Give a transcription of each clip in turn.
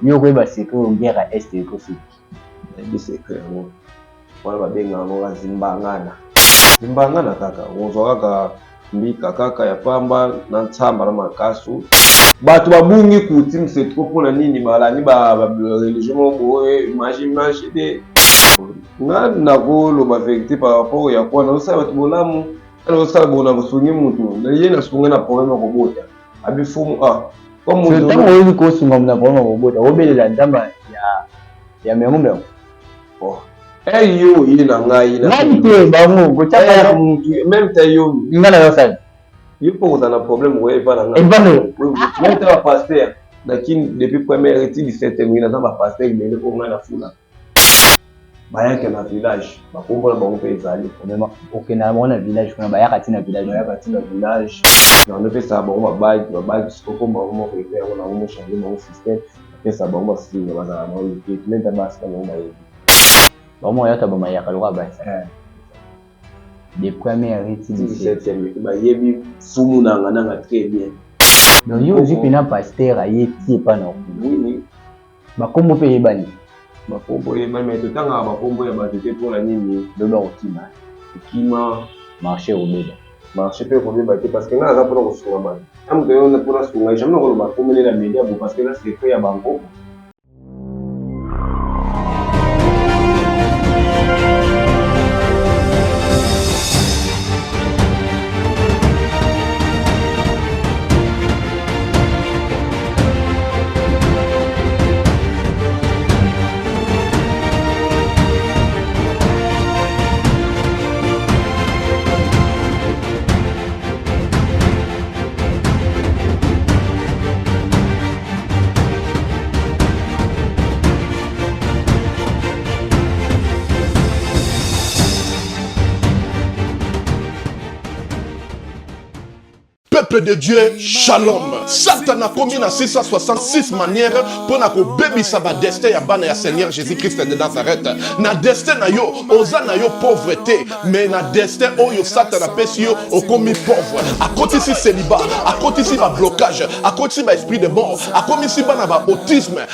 Yo ko ba secret on guerre est et ko sud. Des secret ngo. Wala ba benga ngo zimbangana. Zimbangana kaka, uzwaka mbika kaka ya pamba na ntsamba na makasu. Batu babungi kuti msetko pona nini balani ba religion boye image de na golo ba vérité par rapport ya kwa na usaba tubolamu na usaba bona busungi mutu na yena sunga na problème ko bota abifumu comme mutu so tango oyi ko sunga na problème ko bota obelela ndamba ya mengombe yo yina ngai na ngai bango go chaka mutu même tayo ngana yo sai yupo kuzana problème ko eva na ngai même ta pasteur lakini depuis première étude 17 ngina za ba pasteur ngene ko ngana fula bayaka na village bakombola bango pe ezali vraiment okena mona village kuna bayaka tina village na on fait ça bango ba siko bango mo ko faire na mo changer mon système fait ça bango si na bazala na le mais ta base na bango bango ya ta ba mayaka loka ba des premières études 17e ba yebi fumu na ngana très bien donc yo jipina pasteur ayeti pa na oui bakombo pe yebani bakombo yeba mais totanga bakombo ya batete mpona nini loba okima marché obeba marché pe kobeba te parce que nga aza mpona kosunga bato amoto yo mpona sunga jamai na koloba komelela media bo parce que na secret ya bango Peuple de Dieu, shalom. Satan a commis na 666 manières pour na ko baby sa ba destin ya bana ya Seigneur Jésus-Christ de Nazareth. Na destin na yo, oza na yo pauvreté, mais na destin oyo Satan a pesi yo o commis pauvre. A côté si célibat, a côté si ba blocage, a côté si ba esprit de mort, a commis si bana ba autisme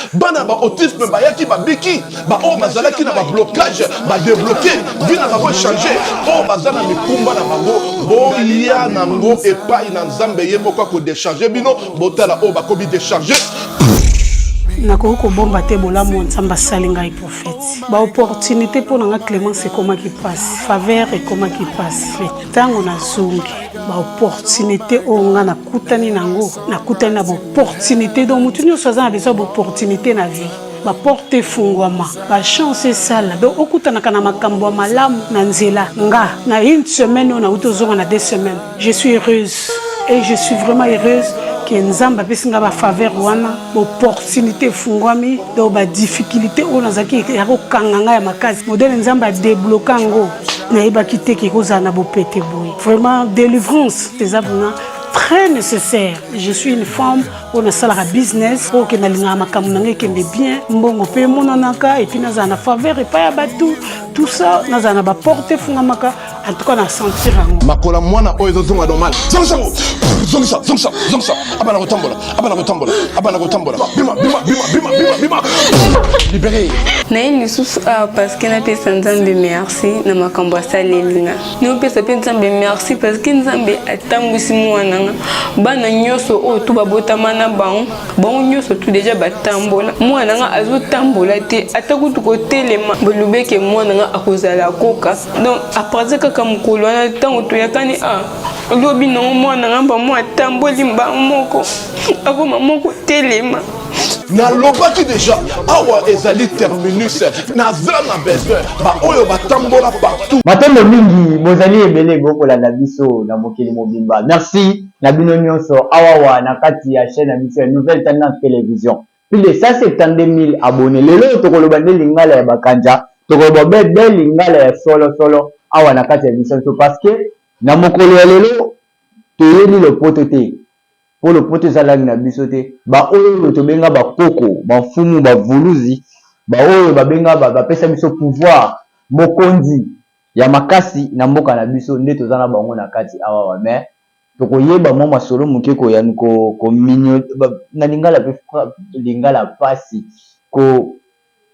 ba yaki ba biki, ba o bazala ki na ba blocage, ba débloquer, vina ba changer, o bazala mikumba na bango, bo ya na ngo epai na Nzambe ye moko ko décharger bino botala o bakobi décharger nakoko ko bomba te bolamu Nzambe asali ngai prophète ba opportunité pour nga Clémence ekoma qui passe faveur ekoma qui passe tango na zungi ba opportunité o nga na kutani nango na kutani na ba opportunité donc mutu nyo soza na besoin ba opportunité na vie ba porte fungwama ba chance sala donc okutanaka na makambo malamu na nzela nga na une semaine on a utozonga na 2 semaines je suis heureuse et je suis vraiment heureuse que Nzamba pesinga ba faveur wana opportunité fungwami do ba difficulté on azaki ya ko kanganga ya makazi modèle Nzamba débloquer ngo na iba kiteke ko zana bo pété boy vraiment délivrance des abonnés très nécessaire. Je suis une femme, on a salaire business, on a linga makamuna qui est bien, mbongo pe monanaka et puis na zana faveur et pas batou tout ça na zana ba porter fungamaka en tout cas na sentir ngo. Makola mwana oyo zonga normal. Zonga abana kotambola. Bima. Libéré. Na ini susu parce que na pesa Nzambe merci na makambo asalelinga. Na pesa Nzambe merci parce que Nzambe atambwisi mwana bana nyoso o tu babotama na bango nyoso tu déjà batambola mwana nga azotambola te atakutu ko telema bolubeke mwana nga akozala koka donc après kaka mukolo na tango to yakani lobi no mwana nga ba mwa tamboli mba moko akoma moko telema na lobaki déjà awa ezali terminus na zana besoin ba oyo batambola partout matembo mingi bozali ebele bokola na biso na mokili mobimba merci na bino nyonso awa na kati ya chaîne ya biso ya Nouvelle Tendance Télévision plus de 172 000 abonnés lelo tokoloba nde lingala ya bakanja tokoloba bebe lingala ya solo awa na kati ya biso parce que na mokolo ya lelo toyeli le poto te pour le poto ezalaki na biso te ba oyo tobenga bakoko bafumu bavuluzi ba oyo babenga bapesa biso pouvoir mokonzi ya makasi na mboka na biso nde tozana bango na kati awa mais tokoyeba mwa masolo moke koyani ko minyo na lingala pasi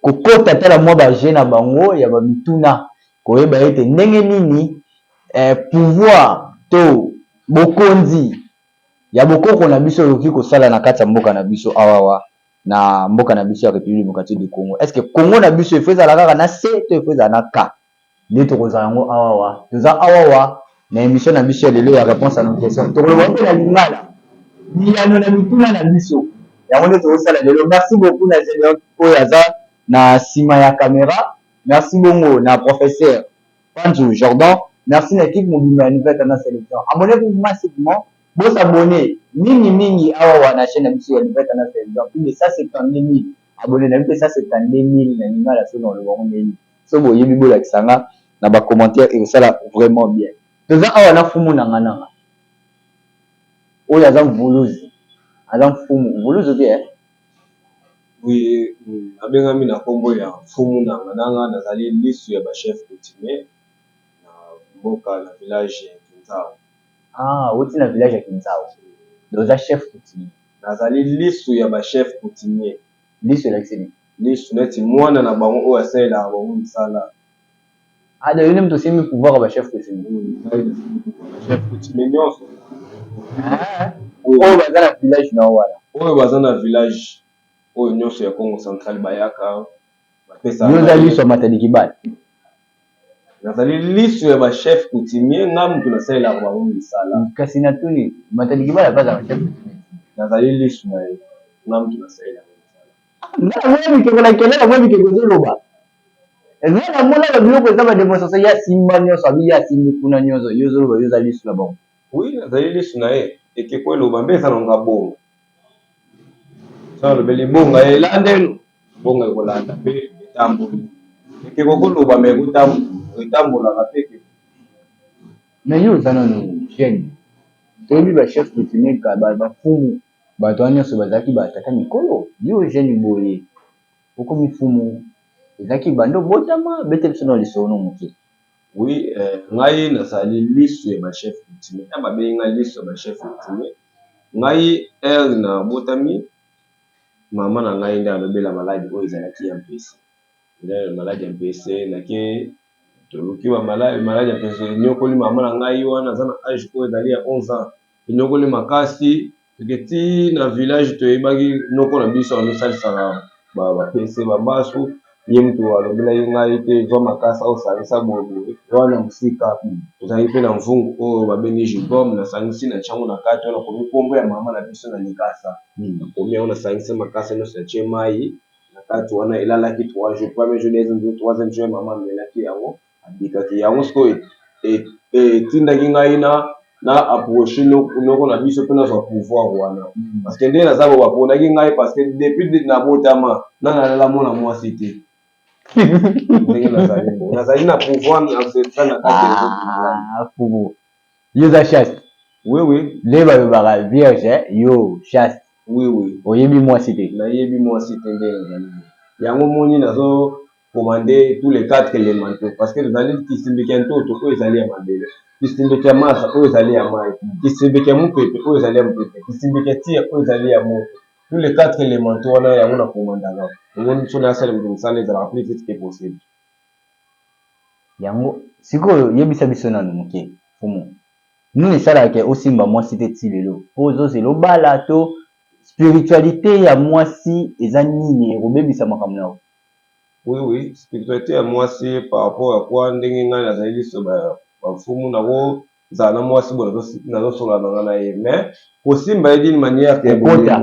kokota tala mwa baje na bango ya bamituna koyeba ete ndenge nini pouvoir to bokonzi ya bokoko na biso yoki kosala na kati ya mboka na biso awawa na mboka na biso ya République démocratique du Congo. Est-ce que Congo na biso efeza la kaka na C to efeza na K? Nde tokozala yango awawa. Toza awawa na émission na biso ya lelo ya réponse à nos questions. Tokoloba mpe na lingala. Miyano na mituna na biso. Yango nde tokosala lelo. Merci beaucoup na Général Oyaza na sima ya caméra. Merci bongo na professeur Panju Jordan. Merci na équipe mobimba ya Nouvelle Tendance Télévision. Abonnez-vous massivement. Vous abonnez mingi awa na chaîne de la Nouvelle Tendance Télévision. Plus de 170 000 abonnés. Plus de 170 000 na lingala so dans le monde. So boye bibo la kisanga na ba commentaire et ça là vraiment bien. Toza awa na fumu na ngana. Oya za mvuluzi. Azam fumu. Mvuluzi bien. Oui, abengami na kombo ya fumu na ngana nazali lisu ya ba chef coutumier na mboka na village ya Kinzao. Ah, wuti na village ya Kinzao. Doza chef coutumier. Nazali lisu ya ba chef coutumier. Lisu la kisini. Lisu neti mwana na bango oya sala bango misala. Ah, de yule mtu simi pouvoir ba chef coutumier. Chef coutumier nyonso. Ah. Oyo baza na village na wana. Oyo baza na village oyo nyonso ya Congo Central bayaka. Bapesa. Yoza lisu ya Matadi Kibali. Nazali lisu ya ba chef coutumier ngam tunasala bango misala. Kasi na tuni Matadi Kibali baza ba chef coutumier. Nazali lisu na ngam tunasala. Na wewe kikola kelele wewe kikozoba. Ezala mona ba biloko za ba démonstration ya simba nyonso abi ya simbi kuna nyonso yozo ba yoza lisu la bango. Oui, nazali lisu na ye ekeko eloba mbeza na ngabonga. Sala lobeli bonga elandelo bonga ekolanda pe etamboli. Ekeko koloba me etambola ka peke. Mais yo zana no chaîne. Tobi ba chef coutumier ka ba fumu bato nyonso bazaki ba tata mikolo. Yo jeune boye. Oko mifumu ezaki bando botama bete biso na lisono moke. Oui, ngai nazali lisu ya ba chef coutumier. Aba benga lisu ya ba chef coutumier. Ngai na botami mama na ngai nda alobela maladi oyo ezalaki ya mpesi. Nda maladi ya mpesi nake toluki ba maladi ya mpesi nyokoli mama na ngai wana aza na âge oyo ezali ya 11 ans. Nyokoli makasi teketi na village toyebaki noko na biso anosalisaka ba pesi babasu ye mtu alobela ye ngai te zwa makasa osalisa boye wana musika tozali mpe na mvungu oyo babengi jibom nasangisi na tiango na kati wana komi nkombo ya mama na biso na likasa nakomi yango nasangisi makasa nyonso yatie mai na kati wana elalaki 3 jours premier jour deuxième jour troisième jour mama amelaki yango abikaki yango sikoyo etindaki ngai na approche noko na biso mpe nazwa pouvoir wana parce que nde naza baponaki ngai parce que depuis nabotama nanalala mona mwasi te ndenge nazali na pouvoir na kati fumu yo za chaste. Oui le balobaka vierge yo chaste. Oui oyebi mwasi te. nayebi mwasi te nde nazali yango moni nazo commandé tous les 4 élémentaux parce que nazali kisimbiki ya ntoto oyo ezali ya mabele kisimbiki ya masa oyo ezali ya mai kisimbiki ya mopepe oyo ezali ya mopepe kisimbiki ya tia oyo ezali ya moto tous les 4 élémentaux wana yango na commandaka omoni so nasala moto mosala ezalaka plus vite que possible yango sikoyo yebisa biso nano moke fumu nini esalaka osimba mwasi te ti lelo po ozozela obala to spiritualité ya mwasi eza nini ekobebisa makambo na yo? Oui, spiritualité ya mwasi par rapport à quoi ndenge ngai nazali liso bafumu nako zala na mwasi bo nazosola na ngai na ye mais kosimba ye d'une manière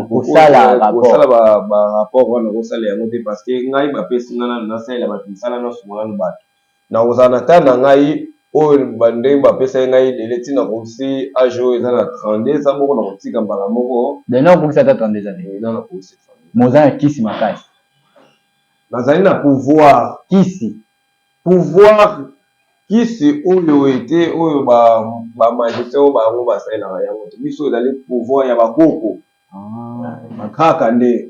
kosala rapport wana kosala yango te parce que ngai bapesi ngai nano nasalela bato misala nyonso nanu bato nakozala na ta na ngai oyo bandenge bapesa ye ngai lele ntina kosi age oyo eza na 32 eza moko na kotika mbala moko dena okokisa ata 32 ans na kosi moza na kisi makasi nazali na pouvoir kisi oyo ete oyo bamagicien oyo bango basalelaka yango te biso ezali pouvoir ya bakoko bakaka nde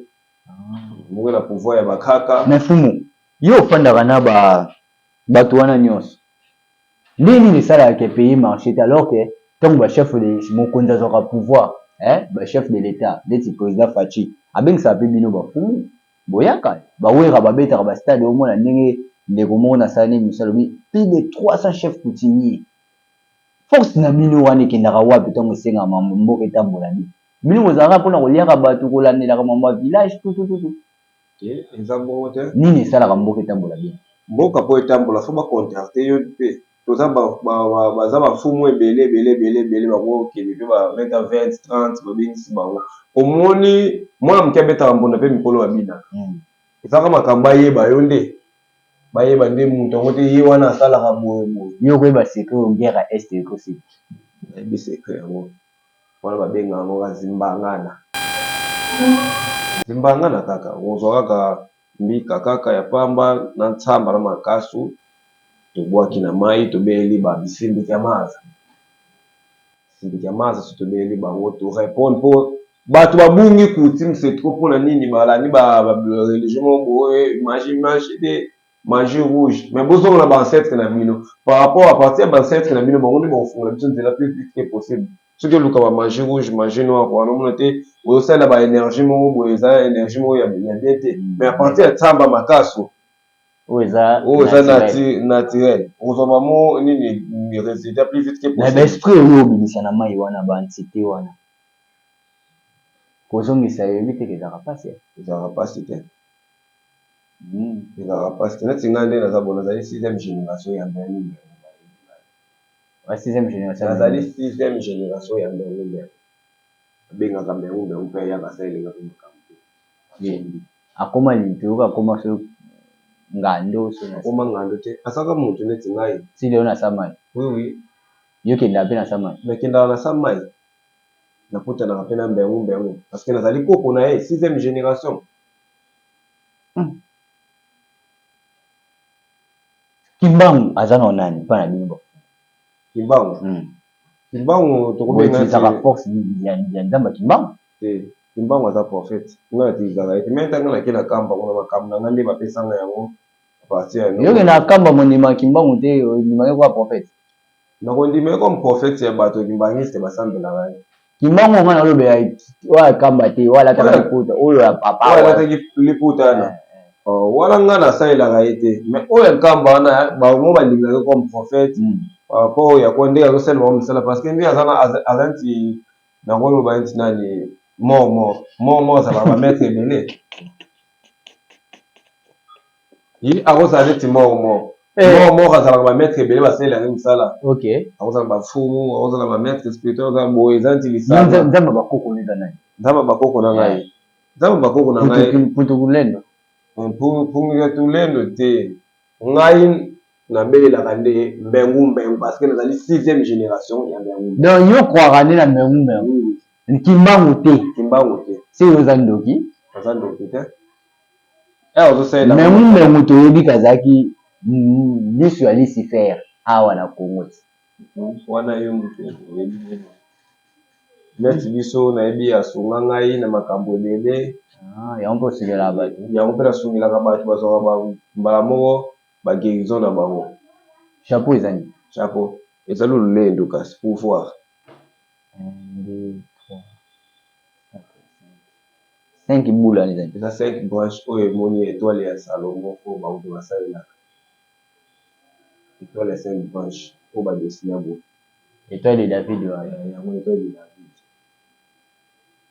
moko na pouvoir ya bakaka na fumu yo ofandaka na bato wana nyonso nde nini esalaka ke pays marché te alors ke donc ba chef de mokonzi azwaka pouvoir ba chef de l'état neti président Fachi abengisaka mpe bino bafumu boyaka bawera babetaka bastade omona ndenge ndeko moko nasala misalo plus de 300 chefs coutumiers force na bino wana ekendaka wapi ntango esengama mboka etambola nini bino bozalaka mpona koliaka bato kolandelaka mambo ya village tutututu eza bongo te nini esalaka mboka etambola bino mboka mpo etambola fo bacontacte yo mpe toza baza bafumu ebele bakokende mpe babeta 20-30 babengisi bango omoni mwana moke abetaka mbonda mpe mikolo babinaka ezaka makambo ayeba yo nde bayeba nde moto yango te ye wana asalaka boyeboye yo koyeba sekret oyo guerre ya este ekosika nayebi sekret yango wana babengaka yango kazimbangana zimbangana kaka ozwa kaka mbika kaka ya pamba na ntsamba na makasu tobwaki na mai tobeli bisimbiki ya maza simbiki ya maza so tobeli bango torépondre mpo bato babungi kuti msetro mpona nini balani bareligion moko boye magie te magie rouge mais bozongola baancetre na bino par rapport à partir ya baancetre na bino bango nde bakofungola biso nzela plus vite que possible soki oluka bamagie rouge magie noire wana omona te ozosalela baénergie moko boye eza énergie moko ya nde te mais à partir ya ntsamba makasu oyo eza naturel ozwa bamo nini résultat plus vite que na baesprit oyo obimisa na mai wana baantité wana kozongisa yoyebi teke ezalaka pasi ezalaka pasi te ezalaka pasi te neti ngai nde naza bona nazali 6e génération ya mbernimbe nazali 6e génération ya mbernimbe abengaka mbernimbe mpe ayaka asaelenga mpe makambo akoma litoyoka akoma so ngando akoma ngando te asaka moto neti ngai si leo nasa mai oui yokendaka mpe nasa mai nakendaka nasa mai nakutanaka mpe na mbengu parce que nazali koko na ye 6e génération Kimbangu aza na nani mpa na bino Kimbangu tokobengaka force ya nzamba Kimbangu Kimbangu aza prophète ngai atizaka ete me ntango nakei na kamba kuna makambo na ngai nde bapesanga yango yoke na kamba mondima Kimbangu te ondimaki kwa prophète nakondimaki comme prophète ya bato kimbangiste basambelaka ye Kimbangu nga nalobela oyo akamba te oyo alataka liputa oyo ya papa oyo alataki liputa wana wana nga nasalelaka ye te mais oyo akamba wana bango balingaki comme prophète par rapport oyo yakuwa ndenge azosala bango misala parce que nde aza nti nakoloba nti nani mort azalaka bamaître ebele ye akozala neti mort azalaka bamaître ebele basalelaki misala akozala bafumu akozala bamaître spirituel akozala boye eza nti lisanga nzamba bakoko neza nani nzamba bakoko na ngai nzamba bakoko na ngai putukulendo pungika tulendo te ngai nabelelaka nde mbengu parce que nazali 6e génération ya mbengu donc yo kwaka nde na mbengu Kimbangu te si oza ndoki aza ndoki te ozosalela mbengu toyebi kazalaki liso ya Lucifer awa na Congo wana yo moto oyebi neti biso nayebi asunga ngai na makambo ebele yango mpe osungelaka bato yango mpe nasungelaka bato bazwaka mbala moko baguérison na bango chapeau eza nini chapeau ezali lolendo kasi pouvoir 5 bula eza 5 branche oyo emoni étoile ya Salomo oyo bauto basalelaka étoile ya 5 branche oyo badesina bo étoile de David yango étoile de David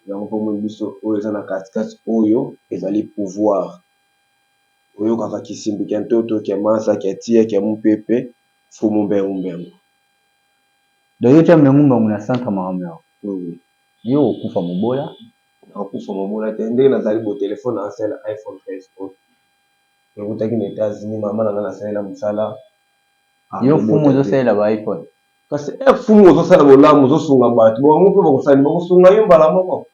yango mpo moi biso oyo eza na katikati oyo ezali pouvoir oyokaka kisimbi kya ntoto kya masa kya tia kya mopepe fumu mbengu donc yo tia mbengu na centre makambo yao yo okufa mobola nakufa mobola te ndenge nazali bo telefone nasala iPhone 13 Pro ekutaki na États-Unis mama na nga nasalela mosala yo fumu ozosalela ba iPhone kasi fumu ozosala bolamu ozosunga bato bango mpe bakosali bakosunga yo mbala moko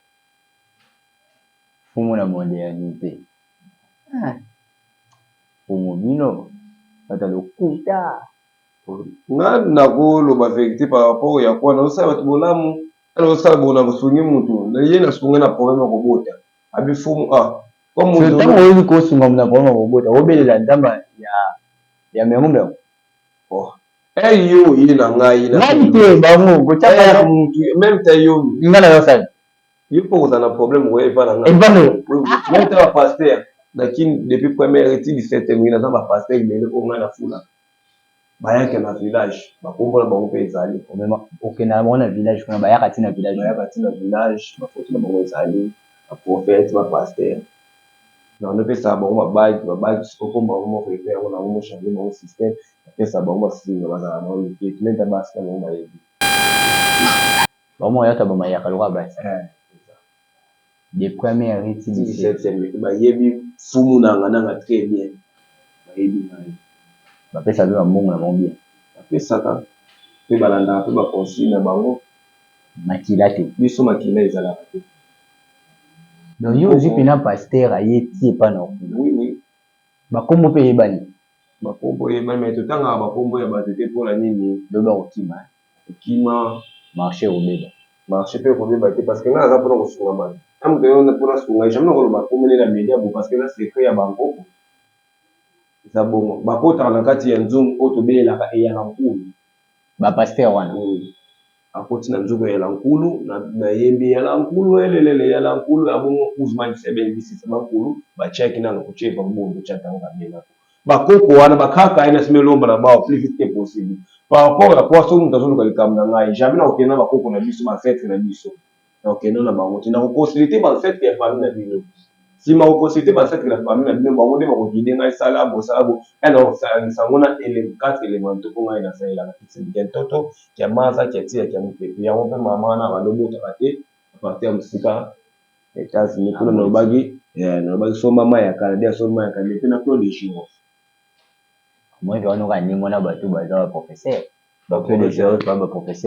fumu na modernité fumu bino bata lokuta nga nakoloba vérité par rapport ya kuwa nazosala bato bolamu nazosala bona kosungi mutu naye nasunga na problème ya kobota abi fumu ntango oyebi kosunga na problème ya kobota obelela nzamba ya mbengu yo yina ngai na Ngai bango go chapa même ta yo ngana yo sana. Yo pose un problème ouais pas là. Et bano. Même ta pasteur lakini depuis première étude 17 ngina za ba pasteur ngene ko ngana fula. Bayaka na village bakombola bango pe ezali Omema okena mona village kuna bayaka tina village. Bayaka tina village bafoto na bango ezali ba prophète ba pasteur. Na on peut ça bango ba siko bango mo repère on a mo changer mon système après ça bango si na bazala na le qui même ta base na bango bayebi. Bango yata ba mayaka lokwa basi. Des premières études 17e bayebi fumu na ngana très bien. Bayebi na bapesa be bambongo na bango bien bapesaka mpe balandaka mpe baconsigne na bango makila te biso makila ezalaka te donc yo ozwi mpena paster aye ti epa na okuna oui bakombo mpe eyebani bakombo eyebani me totangaka bakombo ya bato te mpona nini loba kokima kokima marché kobeba marché mpe kobeba te parce que ngai aza mpona kosunga bato amoto yo mpona sunga jamai nakoloba komone na media bo parce que na secret ya bankoko eza bongo bakotaka na kati ya nzungu oyo tobelelaka eyala nkulu bapaster wana akoti na nzungu eyala nkulu nayembi eyala nkulu elelele eyala nkulu ya bongo Ousmane sebelebisisa bankulu batiaki nano kotyeva mbondo tyatanga menako bakoko wana bakaka ye nasime lomba na bao plus vite que possible par rapport na poiso moto azoluka likambo na ngai jamais nakokenda bakoko na biso bafetre na biso nakokenda na bango te nakoconsulite bafetre ya famille na bino sima koconsulite bafetre ya famille na bino bango nde bakokide ngai sala bo ena osalangisa ngo na 4 éléments mpo ngai nasalelaka kisebike ntoto kia maza kia tia kia mopepe yango mpe mama wana balobotaka te aparte ya mosika États-Unis kuna nalobaki so mama ya Canada so mama ya Canada mpe na Claude Giro moi wana okaningo na bato baza baprofesseur baprofesseur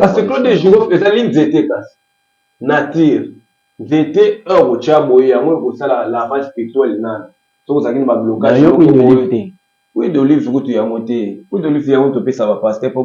kasi Claude Giro ezali nzete kasi nature nzete oyo kotya boye yango ekosala lavage spirituel nani soki ozalaki na bablocage huile d'olive kutu yango te huile d'olive yango topesa bapaster mpo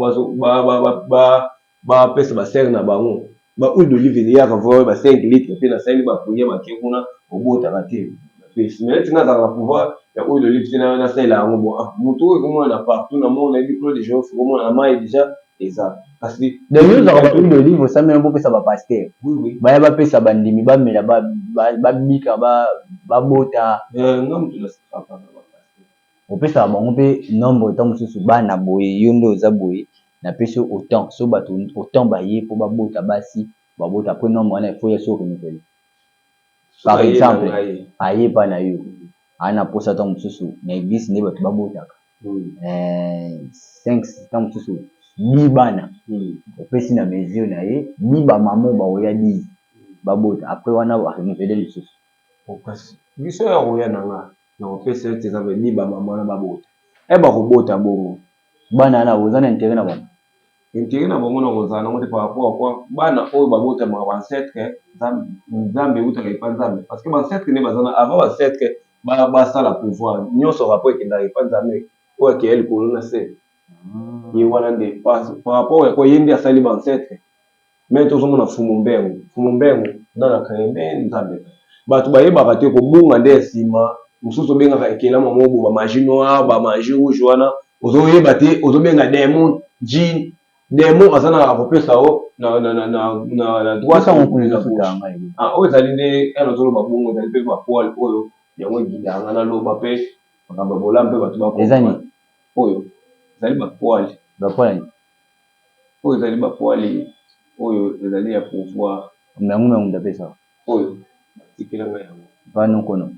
bapesa basere na bango bahuile d'olive eyaka voi ba 5 litre mpe nasali bapuye bake kuna obotaka te neti nga azalaka na pouvoir ya huile d'olive te nasalela yango bo moto oyo ekomona na partout na monde nayebi Claude Giro ekomona na mai déjà eza kasi donc yo ozalaka bahuile d'olive osamela mpo opesa bapaster baya bapesa bandimi bamela babika babota nga moto nasipapa opesaka bango mpe nombre ntango mosusu bana boye yo nde oza boye napesi autant so bato autant baye mpo babota basi babota mpo nombre wana efo ya soki mokeli par exemple aye mpa na yo ana posa ntango mosusu na eglise nde bato babotaka 5 ntango mosusu 10 bana opesi na mesure na ye 10 bamama baoya 10 babota apres wana barenouveler lisusu biso ya koya na nga nakopesa ete eza beli bamama wana babota bakobota bongo bana wana oza na intere na bango intere na bango na kozala nango te par rapport akwa bana oyo babotamaka bancetre nzambe eutaka epa nzambe parce que bancetre nde baza na avant bancetre basala pouvoir nyonso rapport ekendaka epa nzambe oyo akeya likolo na se ye wana nde par rapport yakwa ye nde asali bancetre me tozomona fumu mbengu nanaka ye nde nzambe bato bayebaka te kobunga nde nsima mosusu obengaka ekelama mobo bamagie noire bamagie rouge wana ozoyeba te ozobenga démon jin démon aza na kopesa o na droite oyo ezali nde ena ozoloba bongo ezali mpe bapoile oyo yango egidanga naloba mpe makambo ya bola mpe bato bakoni oyo ezali bapoile oyo ezali bapoile oyo ezali ya pouvoir yango ndapesa oyo batikelanga yango vano kono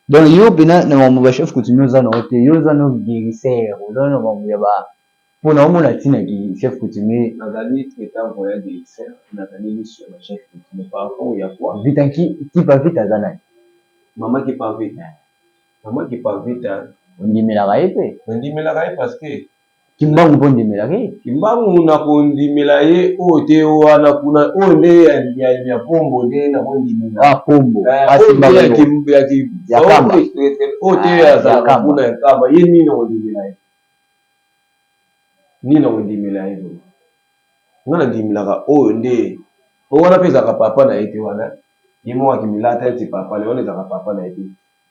donc yo mpena na mambo bachef coutumier oza nango te yo oza no guérisseur oza na mambo ya mpona omona ntina chef coutumier nazali étant voya guérisseur nazali liso ya bachef coutumier par rapport ya kwa vita kipa vite aza nani mama kipa vite ondimelaka ye mpe ondimelaka ye parce que kimbangu mpo ondimelaka ye kimbangu nakondimela ye oyo te wana kuna oyo nde ya pombo nde nakondimela pombo oyo te azalaka kuna ya kamba ye nini nakondimela ye nga nandimelaka oyo nde wana mpe ezalaka papa na ye te wana ye mo akimilata ete papa le wana ezalaka papa na ye te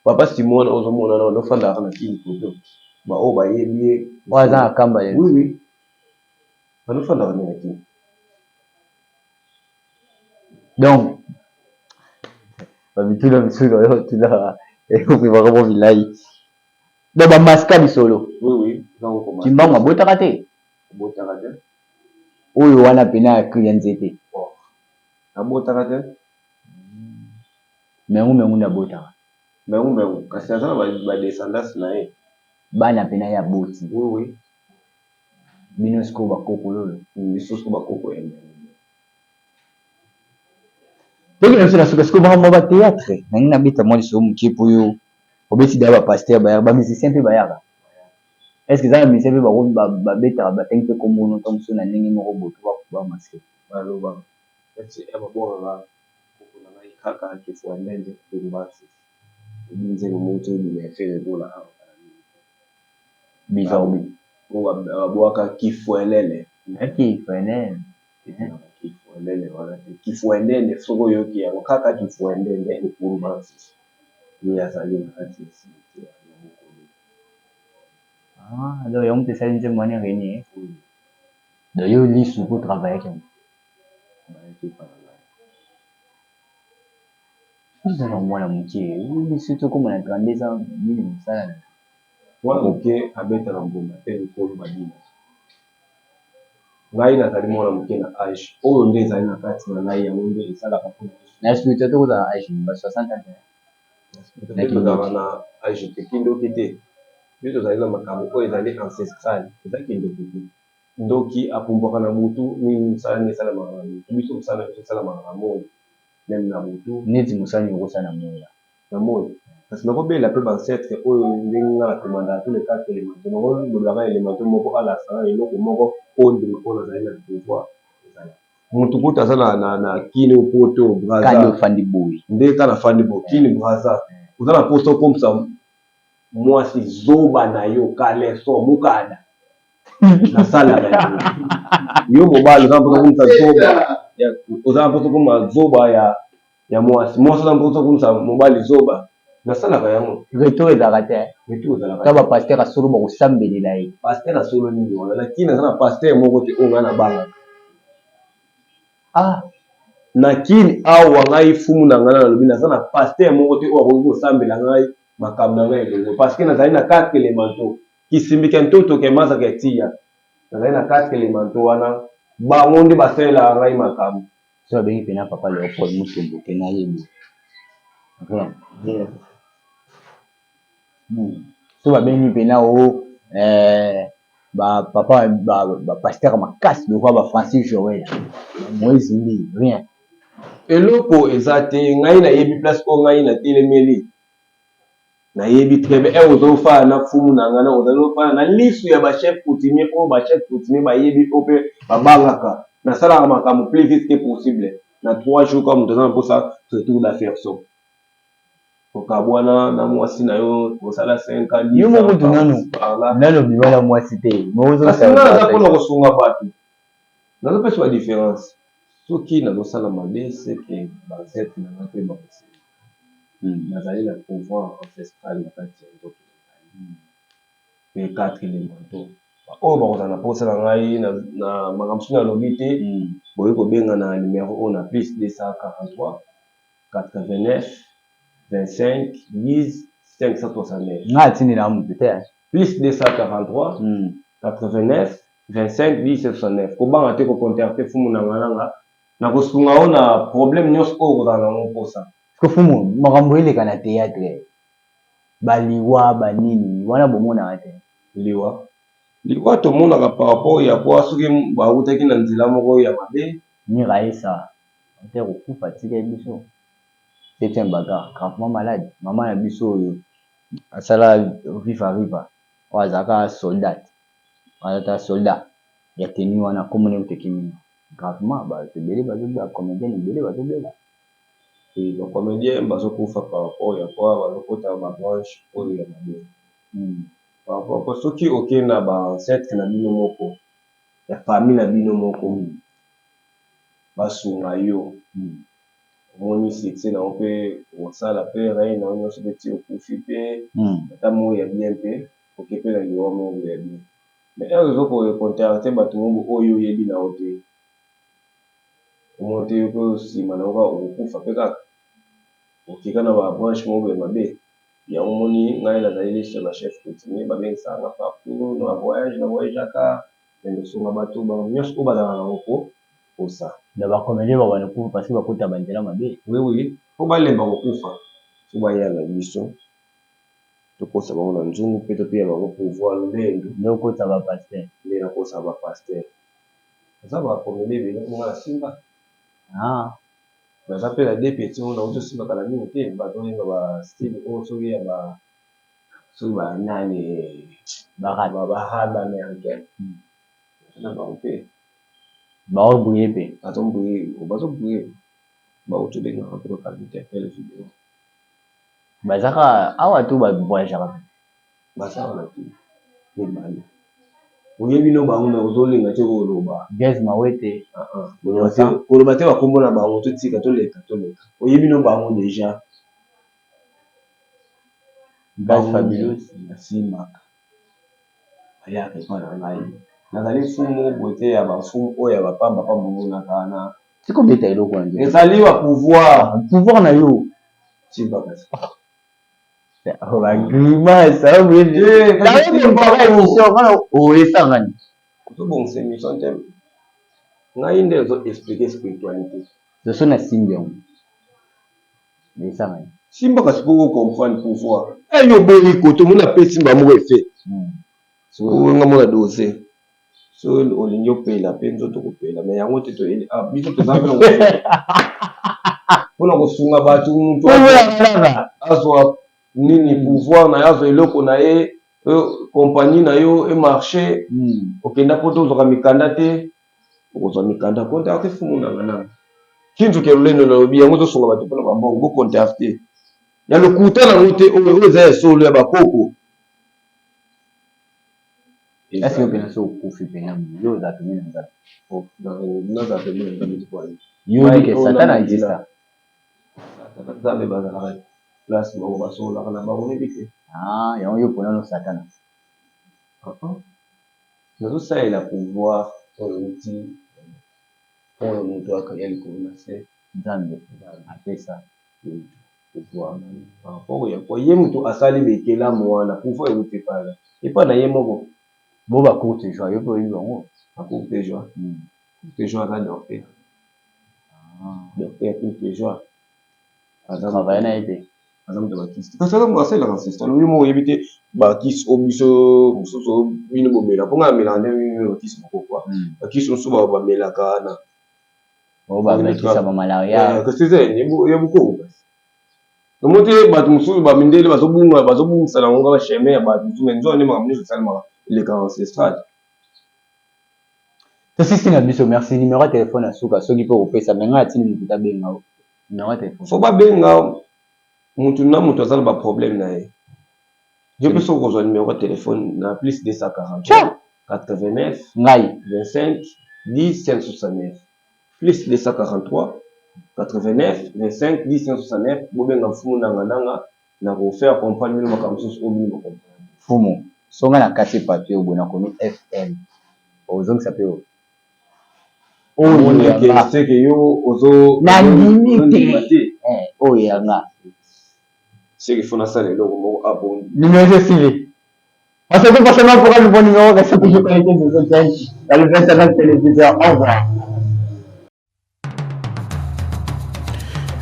Papa Simon ozomona na ofanda na kini poto. Ba o ba yebi. Waza akamba. Oui. Ba ofanda na kini. Donc babitula misulo yo tula ekupiva kabo vilai. Donc ba maska bisolo. Oui. Timbanga botaka te. Botaka te. Oyo wana pena kriya nzete. Abotaka te. Mengu na botaka. Mengu kasi azana ba descendance na ye. Bana pena ya boti. Oui. Bino siko bakoko lolo. Biso siko bakoko yembe. Donc na siko siko ba théâtre. Na bita mo so mukipu yo. Obeti da ba pasteur ba musicien pe ba yaka. Est-ce que ça musicien pe ba beta ba tenke ko mono tom so na ningi mo boto ba masque. Baloba. Eti eba bora ba kokuna na ikaka kifua ndende kumbasi. Binze mutu nimefele dola hapo. Bizaobi. Wabwaka kifuelele. Kifuelele. Kifuelele wala. Kifuelele soko yoki ya wakaka kifuelele ni kumbasi. Ni asali na hati si. Alors on peut s'aligner moyen réuni. D'ailleurs lui surtout travailler avec. Nous allons voir la moitié. Oui, surtout comme on a grandi ça, minimum ça. Wa oke abeta na mbumba te ko badina. Ngai na tali mwana muke na age. Oyo nde ezali na kati na ngai ya monde esala ka pona. Na spiritualité to za age ba 60 ans. Na age te kindo kite. Biso zali na makambo oyo ezali ancestral. Ezali kindo kite. Ndoki apumboka na mutu ni musala ni sala makambo. Biso musala biso sala makambo. Même na mutu neti musala ni kosa na moya. Na moya. Parce que nakobela pe bancêtre oyo ndenge na komanda tous les 4 éléments. Donc lobaka élément moko ala sala eloko moko ondi moko zali na pouvoir. Mutu kuta sana na kini poto braza. Kali fandi boy. Nde kana fandi boy kini braza. Uzana posto comme ça. Moi si zoba na yo kale so mukada. Na sala na yo mobile uzana posto comme ça zoba. Uzana posto comme zoba ya moi uzana posto comme ça mobile zoba. Na sala ka yango retour ezalaka te. Retour ezalaka. Ka ba pasteur asolo ba kosambelela ye. Pasteur asolo nini wana lakini na pasteur moko te onga na banga. Nakini awa ngai fumu na ngana lobi na sana pasteur moko te oyo ko sambela ngai makambo na ngai longo parce que nazali na 4 éléments kisimbika ntoto ke maza ke tia. Nazali na 4 éléments wana bango ndi basela ngai makambo. So abengi pena papa le opol mutumbu ke na yebi. So babengi pena o ba papa ba pasteur makasi de quoi ba Francis Joël Moïse ni rien eloko ezate ngai na yebi place ko ngai na telemeli na yebi trebe ozofa na fumu na ngana ozofa na lisu ya ba chef coutumier ba yebi ope babangaka na sala makambo plus vite que possible na 3 jours comme dans pour ça retour d'affaires so okabwana na mwasi na yo osala 5 ans yo mo mutu nano bimala mwasi te mozo sa na za kono kosunga batu na pesa wa différence soki na dosala mabe c'est que bazet na ngape ba kosi nazali na pouvoir ancestral na kati ya ndoto pe 4 éléments oyo bakozala na posa na ngai na makambo na lobi te boyi kobenga na numéro on a plus 243 89 25 10 569. Plus 243 89 25 10 569. Comment tu peux contacter Fumu Nangalanga? Na kosunga ona problème nyos ko za na ngoposa. Ko Fumu makambo ile kana théâtre. Baliwa banini wana bomona ate. Liwa to mona ka par rapport ya kwa soki ba utaki na nzila moko ya mabe ni raisa. On te okufa tika biso. C'est un bagarre, gravement malade. Maman a biso asala viva. Wazaka soldat. Wazaka soldat. Ya tenu wana komone utekimi. Gravement ba tebele ba comédien bele ba tebela. Et le comédien bazo kufa par rapport ya kwa bazo kota ba branche oyo ya mabe. Par rapport soki okena ba ancêtre na bino moko. Ya famille na bino moko. Basunga yo. Moni succès na on peut ça la paix reine na on se petit au profiter tamo ya bien pe pour que la lion mo ya bien mais heureusement pour contacter bato mo oyo yebi na hotel monte ko si mananga o kufa pe kaka okika na ba branche mo be mabe ya moni ngai na zaili sur la chef continue ba ben ça na partout na voyage aka ndio songa bato ba nyos ko bazana na ko pour ça na ba komeje ba bana kufa parce que bakuta banjela mabe oui faut ba lemba ko kufa faut ba ya na biso to ko sa ba na nzungu pe to pia ba ko pouvoir lendo ndio ko sa ba pasteur le na ko sa ba pasteur ça va komeje be na simba baza mpe na de petit oyo na ozosimaka na mingi te bato oyenga ba style oyo soki ya soki banani bahaba américaine na bango mpe baobuye mpe bazobuye baotobengaka mpe bakalite apele video bazaka awa tu bavoyageaka bazaka na tu mibale oyebi no bango me ozolinga te koloba ges mawete koloba te bakombo na bango totika toleka oyebi no bango deja gas fabulous nasimaka ayaka epa na ngai nazali fumu boye te ya bafumu oyo ya bapamba mongonaka na sikobeta eloko wana ezali ba pouvoir na yo tibakasi oyesangani tobongisa émission te ngai nde ezo-explique spiritualité zoso na simbi yango oyesangani simba kasi po comprendre pouvoir eyo boyi koto mona pe simba moko efe nga mona dose so olingi opela mpe nzoto kopela me yango te toyeli biso toza bilongo mpona kosunga bato mutu azwa nini pouvoir na ye azwa eloko na ye compagnie na yo emarché okenda po tozwaka mikanda te okozwa mikanda contacte fumu nanga nanga kinzuki lolendo nalobi yango tosunga bato mpona bambongo bocontacte ya lokuta nango te oyo eza ya solo ya bakoko eske opena so okufi pena yo oza pembe na nzambe naza pembe na nzambe twani yo dike satana exista nzambe bazalaka place bango basololaka na bango nebi te yango yo mpona no satana nazosalela pouvoir oyo uti oyo moto akaya likolo na se nzambe apesa pouvoir par rapport ya kwa ye moto asali bekelamu wana pouvoir euti pala epa na ye moko bo bacourte joie yo mpe oyebi bango bacourte joie courte joie aza docteur courte joie travaille na ye te aza moto bakisi kasi aza moto asalelaka ancestral oyo moko oyebi te bakisi o biso mosusu bino bomela mponga amela nde bino bakisi moko kwa bakisi mosusu bamelaka na bakisa bamalaria kasi eza ya bokoko kasi omo te bato mosusu bamindele bazobungisa nango nga bacheme ya bato mosusu me nzoa nde makambo nyonso esalemaka eleka ancestral tosisi na biso merci numéro ya telefone ya suka soki mpe kopesa me ngai atini motu tabenga numéro ya telefone fo babenga motu na moto aza na baproblème na ye yo mpe soki kozwa numéro ya telefone na plus 240 89 ngai 25 10 569 plus 243 89 25 10 569 bobenga mfumu nanga na kofaire comprendre bino makambo mosusu oyo bino bakomprendre fumu songa na kati papier oboye nakomi fm ozongisa mpe oyo seke yo ozo nandimi te oyo yanga seke fo nasala eloko moko abondi numéro esili parce que forcément pourra le bon numéro reste pour vous connecter sur cette chaîne dans le 25 téléviseur. Au revoir.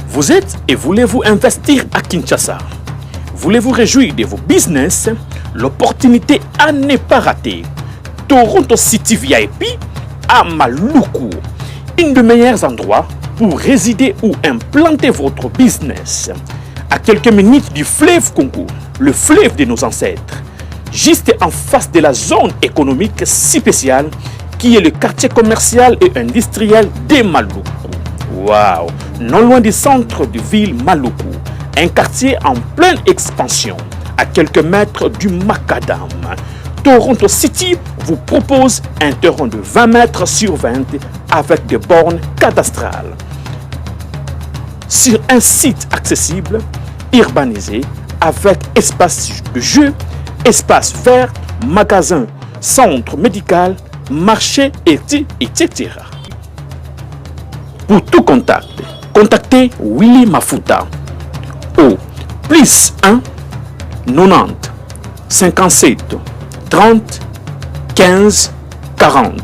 Vous êtes et voulez-vous investir à Kinshasa? Voulez-vous réjouir de vos business? L'opportunité à ne pas rater. Toronto City VIP à Maluku, un des meilleurs endroits pour résider ou implanter votre business. À quelques minutes du fleuve Congo, le fleuve de nos ancêtres, juste en face de la zone économique spéciale qui est le quartier commercial et industriel de Maluku. Waouh! Non loin du centre de ville Maluku, un quartier en pleine expansion, à quelques mètres du Macadam. Toronto City vous propose un terrain de 20 mètres sur 20 avec des bornes cadastrales. sur un site accessible, urbanisé, avec espace de jeu, espace vert, magasin, centre médical, marché, etc. Pour tout contact, contactez Willy Mafuta au +1 90 57 30 15 40.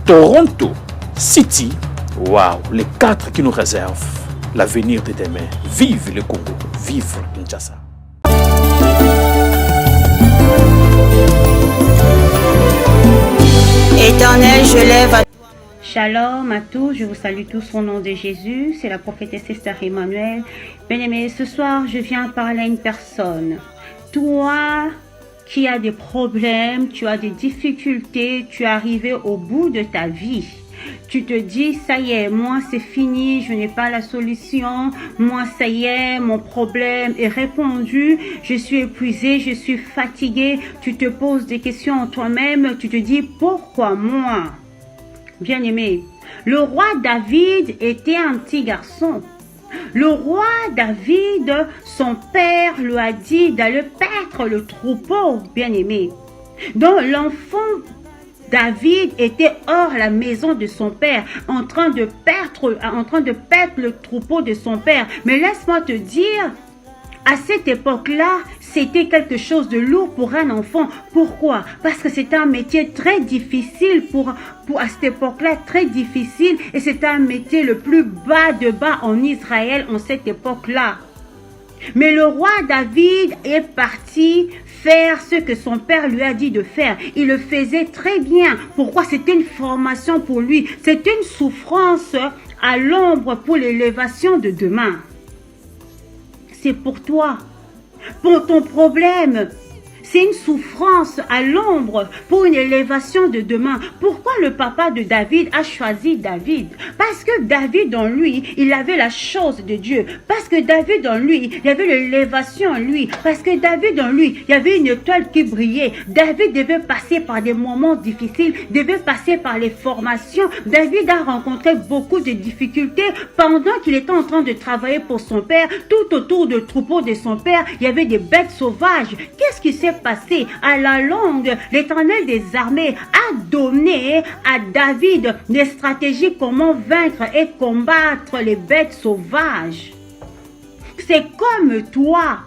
Toronto City. Waouh, les 4 qui nous réservent l'avenir de demain. Vive le Congo, vive Kinshasa. Éternel, je lève à... Shalom à tous, je vous salue tous au nom de Jésus, c'est la prophétesse Esther Emmanuel. Bien-aimés, ce soir je viens parler à une personne. Toi qui as des problèmes, tu as des difficultés, tu es arrivé au bout de ta vie. Tu te dis, ça y est, moi c'est fini, je n'ai pas la solution, moi ça y est, mon problème est répondu, je suis épuisé, je suis fatigué. Tu te poses des questions en toi-même, tu te dis, pourquoi moi? Bien-aimé, le roi David était un petit garçon. Le roi David, son père lui a dit d'aller paître le troupeau, bien-aimé. Donc l'enfant David était hors la maison de son père, en train de paître le troupeau de son père. Mais laisse-moi te dire, à cette époque-là, c'était quelque chose de lourd pour un enfant. Pourquoi? Parce que c'était un métier très difficile à cette époque-là, très difficile. Et c'était un métier le plus bas de bas en Israël en cette époque-là. Mais le roi David est parti faire ce que son père lui a dit de faire. Il le faisait très bien. Pourquoi? C'était une formation pour lui. C'était une souffrance à l'ombre pour l'élévation de demain. C'est pour toi, pour ton problème. C'est une souffrance à l'ombre pour une élévation de demain. Pourquoi le papa de David a choisi David? Parce que David en lui, il avait la chose de Dieu. Parce que David en lui, il y avait l'élévation en lui. Parce que David en lui, il y avait une étoile qui brillait. David devait passer par des moments difficiles, devait passer par les formations. David a rencontré beaucoup de difficultés pendant qu'il était en train de travailler pour son père. Tout autour du troupeau de son père, il y avait des bêtes sauvages. Qu'est-ce qui s'est passé? À la longue, l'Éternel des armées a donné à David des stratégies comment vaincre et combattre les bêtes sauvages. C'est comme toi.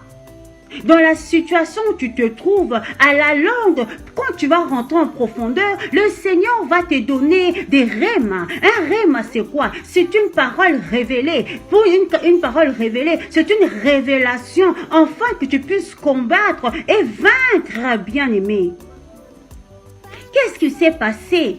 Dans la situation où tu te trouves, à la longue, quand tu vas rentrer en profondeur, le Seigneur va te donner des rhémas. Un rhéma, c'est quoi? C'est une parole révélée. Pour une parole révélée, c'est une révélation, afin que tu puisses combattre et vaincre, bien-aimé. Qu'est-ce qui s'est passé?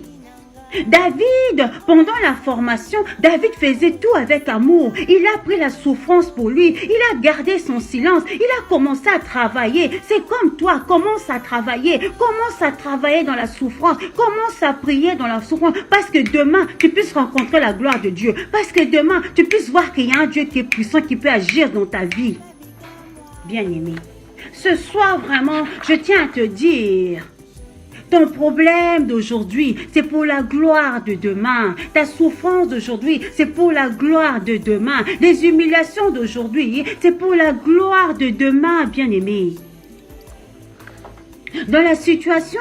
David, pendant la formation, David faisait tout avec amour. Il a pris la souffrance pour lui. Il a gardé son silence. Il a commencé à travailler. C'est comme toi, commence à travailler. Commence à travailler dans la souffrance. Commence à prier dans la souffrance. Parce que demain, tu puisses rencontrer la gloire de Dieu. Parce que demain, tu puisses voir qu'il y a un Dieu qui est puissant, qui peut agir dans ta vie. Bien-aimé, ce soir, vraiment, je tiens à te dire... Ton problème d'aujourd'hui, c'est pour la gloire de demain. Ta souffrance d'aujourd'hui, c'est pour la gloire de demain. Les humiliations d'aujourd'hui, c'est pour la gloire de demain, bien-aimé. Dans la situation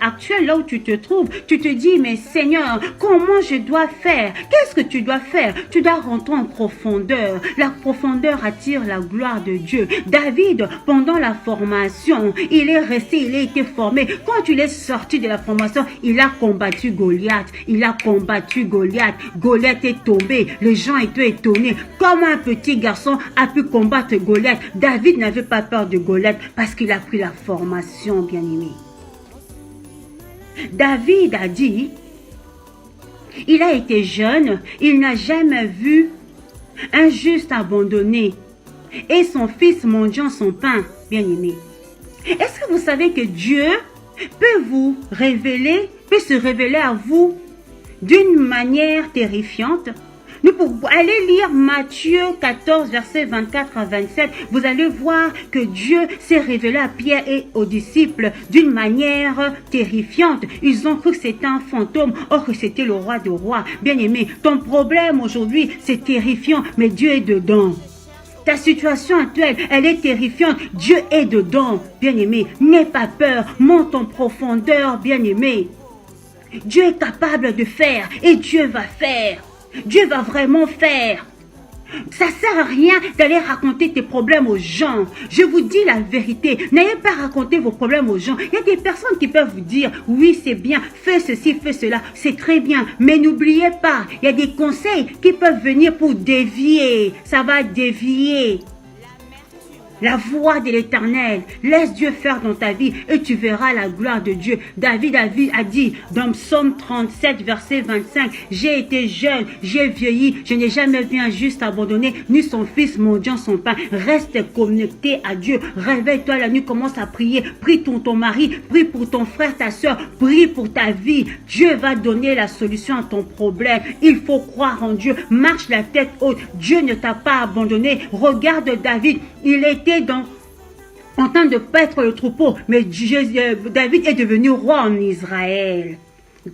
actuelle, là où tu te trouves, tu te dis, mais Seigneur, comment je dois faire? Qu'est-ce que tu dois faire? Tu dois rentrer en profondeur. La profondeur attire la gloire de Dieu. David, pendant la formation, il est resté, il a été formé. Quand il est sorti de la formation, il a combattu Goliath. Il a combattu Goliath. Goliath est tombé. Les gens étaient étonnés. Comment un petit garçon a pu combattre Goliath? David n'avait pas peur de Goliath parce qu'il a pris la formation. Bien-aimé. David a dit, il a été jeune, il n'a jamais vu un juste abandonné et son fils mendiant son pain. Bien-aimé. Est-ce que vous savez que Dieu peut se révéler à vous d'une manière terrifiante? Nous pouvons aller lire Matthieu 14, versets 24 à 27. Vous allez voir que Dieu s'est révélé à Pierre et aux disciples d'une manière terrifiante. Ils ont cru que c'était un fantôme, or que c'était le roi des rois. Bien-aimé, ton problème aujourd'hui, c'est terrifiant, mais Dieu est dedans. Ta situation actuelle, elle est terrifiante. Dieu est dedans, bien-aimé. N'aie pas peur, monte en profondeur, bien-aimé. Dieu est capable de faire et Dieu va faire. Dieu va vraiment faire. Ça ne sert à rien d'aller raconter tes problèmes aux gens. Je vous dis la vérité. N'ayez pas raconté vos problèmes aux gens. Il y a des personnes qui peuvent vous dire, oui, c'est bien, fais ceci, fais cela. C'est très bien. Mais n'oubliez pas, il y a des conseils qui peuvent venir pour dévier. Ça va dévier la voix de l'Éternel. Laisse Dieu faire dans ta vie et tu verras la gloire de Dieu. David a dit dans Psaume 37, verset 25, « J'ai été jeune, j'ai vieilli, je n'ai jamais vu un juste abandonné, ni son fils mendiant son pain. » Reste connecté à Dieu. Réveille-toi la nuit, commence à prier. Prie pour ton mari, prie pour ton frère, ta soeur, prie pour ta vie. Dieu va donner la solution à ton problème. Il faut croire en Dieu. Marche la tête haute. Dieu ne t'a pas abandonné. Regarde David, il était en train de paître le troupeau, mais David est devenu roi en Israël.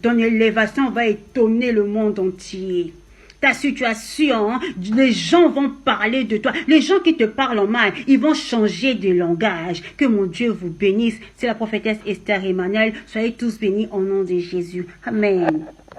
Ton élévation va étonner le monde entier. Ta situation, les gens vont parler de toi. Les gens qui te parlent en mal, ils vont changer de langage. Que mon Dieu vous bénisse. C'est la prophétesse Esther Emmanuel. Soyez tous bénis au nom de Jésus. Amen.